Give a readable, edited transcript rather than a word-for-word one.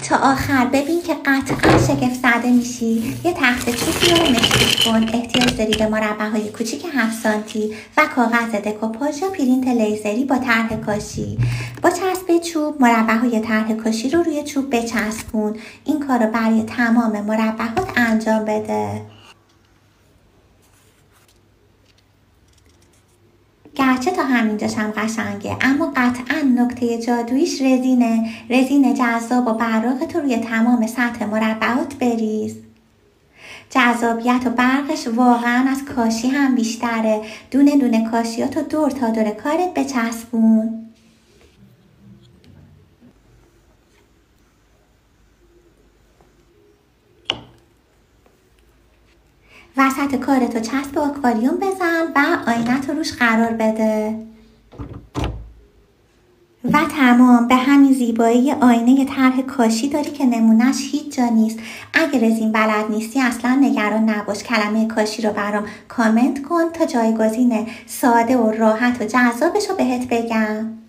تا آخر ببین که قطعا شگفت زده میشی. یه تخت چوبی رو مشروط کن. احتیاج داری به مربع‌های کوچیک 7 سانتی و کاغذ دکوپاژ یا پرینت لیزری با طرح کاشی. با چسب چوب مربع‌های طرح کاشی رو روی چوب بچسبون. این کار رو برای تمام مربعات انجام بده. گرچه تا همینجاش هم قشنگه، اما قطعا نکته جادویش رزینه. رزین جذاب و براق تو روی تمام سطح مربعات بریز. جذابیت و برقش واقعا از کاشی هم بیشتره. دونه دونه کاشیاتو دور تا دور کارت بچسبون. وسط کارتو چسب آکواریوم بزن و آینه روش قرار بده. و تمام. به همین زیبایی آینه طرح کاشی داری که نمونهش هیچ جا نیست. اگه رزین بلد نیستی اصلا نگران نباش. کلمه کاشی رو برام کامنت کن تا جایگزین ساده و راحت و جذابش رو بهت بگم.